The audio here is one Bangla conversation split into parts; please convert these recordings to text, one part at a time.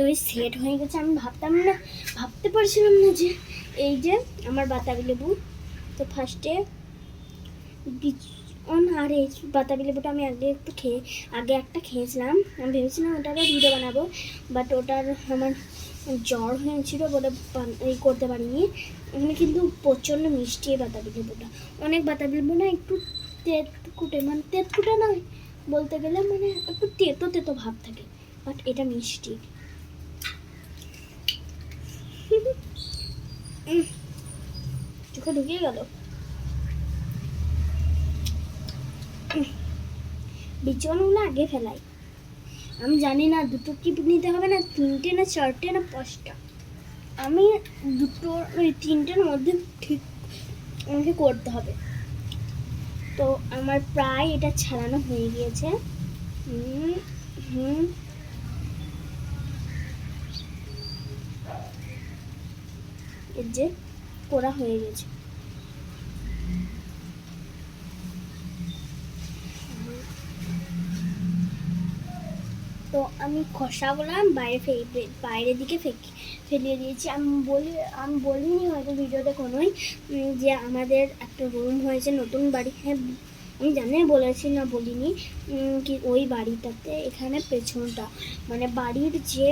ওই সেট হয়ে গেছে। আমি ভাবতে পারছিলাম না যে এই যে আমার বাতাবি লেবু। তো ফার্স্টে আর এই বাতাবি লেবুটা আমি আগে একটা খেয়েছিলাম। আমি ভেবেছিলাম ওটারও ভিডিও বানাবো, বাট ওটার আমার জ্বর হয়েছিল বলে এই করতে পারিনি। এখানে কিন্তু প্রচণ্ড মিষ্টি এই বাতাবি লেবুটা। অনেক বাতাবি লেবু না একটু তেতকুটে নয় বলতে গেলে, মানে একটু তেতো তেতো ভাব থাকে, বাট এটা মিষ্টি। চোখে ঢুকিয়ে গেল। বিচনগুলো আগে ফেলাই। আমি জানি না দুটো কি নিতে হবে, না 3টে না 4টে না 5টা। আমি দুটো ওই 3টের মধ্যে ঠিক আমাকে করতে হবে। তো আমার প্রায় এটা ছাড়ানো হয়ে গিয়েছে। এর যে করা হয়ে গেছে। তো আমি খসাগুলো বাইরের দিকে ফেলিয়ে দিয়েছি। আমি বলিনি হয়তো ভিডিওতে কোনোই যে আমাদের একটা রুম হয়েছে নতুন বাড়ি। হ্যাঁ আমি জানি বলেছি না বলিনি কি ওই বাড়িটাতে এখানে পেছনটা মানে বাড়ির যে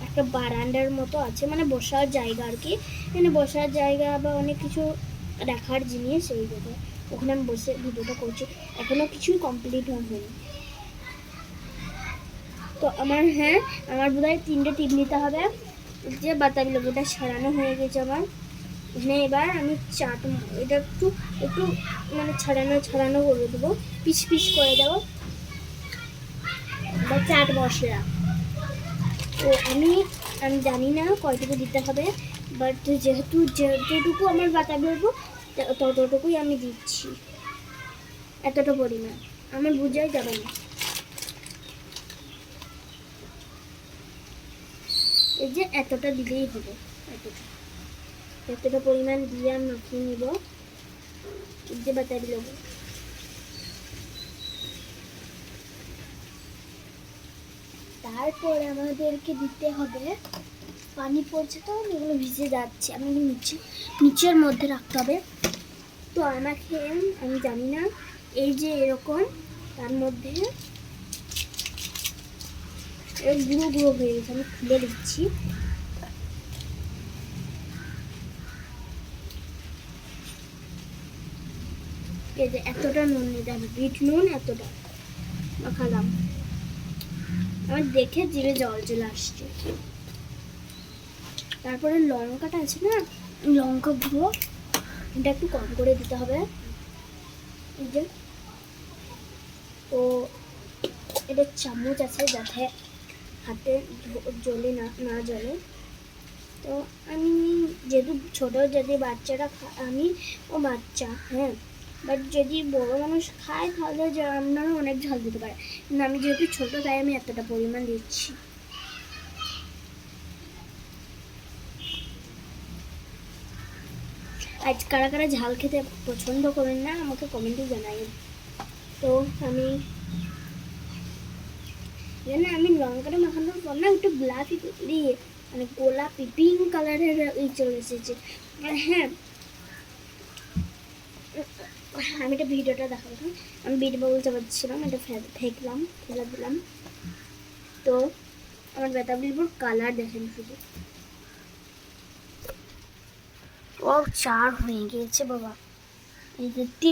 একটা বারান্দার মতো আছে, মানে বসার জায়গা আর কি। এখানে বসার জায়গা বা অনেক কিছু দেখার জিনিস এই জায়গায়, ওখানে আমি বসে ভিডিওটা করছি। এখনও কিছুই কমপ্লিট হয়নি। তো আমার বোধহয় 3টে টিপ নিতে হবে। যে বাতাবি লেবুটা ছাড়ানো হয়ে গেছে আমার। এখানে এবার আমি এটা একটু একটু মানে ছাড়ানো করে দেবো, পিস করে দেবো বা চাট মশলা। তো আমি জানি না কয়টুকু দিতে হবে, বাট যতটুকু আমার বাতাবি লেবু ততটুকুই আমি দিচ্ছি। এতটা পরিমাণ আমার বোঝাই যাবে না। এই যে এতটা দিলেই হবে, এতটা পরিমাণ দিয়ে আমি মাখিয়ে নিব। এই যে বাতাবি লেবু। তারপরে আমাদেরকে দিতে হবে, পানি পড়ছে তো এগুলো ভিজে যাচ্ছে, আমি নিচের মধ্যে রাখতে হবে। তো আমি জানি না এই যে এরকম তার মধ্যে গুঁড়ো গুঁড়ো হয়ে গেছে। আমি খুলে দিচ্ছি। এই যে এতটা নুন নিতে হবে, বিট নুন এতটা মাখালাম। আমার দেখে জিভে জল চলে আসছে। তারপরে লঙ্কাটা আছে না, লঙ্কা গুঁড়ো এটা একটু কম করে দিতে হবে। এই যে তো এটা চামচ আছে যাতে হাতে জ্বলে না জ্বলে। তো আমি যেহেতু ছোটো, যদি বাচ্চারা আমি ও বাচ্চা হ্যাঁ, বাট যদি বড় মানুষ খায় তাহলে আপনারা অনেক ঝাল দিতে পারে, কিন্তু আমি যেহেতু ছোটো তাই আমি এতটা পরিমাণ দিচ্ছি। আজ কারা কারা ঝাল খেতে পছন্দ করেন না আমাকে কমেন্টে জানাবেন। তো আমি লঙ্কাটা মাখানোর পর না একটু গোলাপি দিয়ে মানে গোলাপি পিঙ্ক কালারের চলে এসেছে। আর হ্যাঁ আমি এটা ভিডিওটা দেখাবো, আমি বিট বাবুল চাপাচ্ছিলাম, এটা ফেলে দিলাম। তো আমার বাতাবি লেবুর কালার দেখেন শুধু, ও 4 হয়ে গিয়েছে বাবা। এই যে 3টে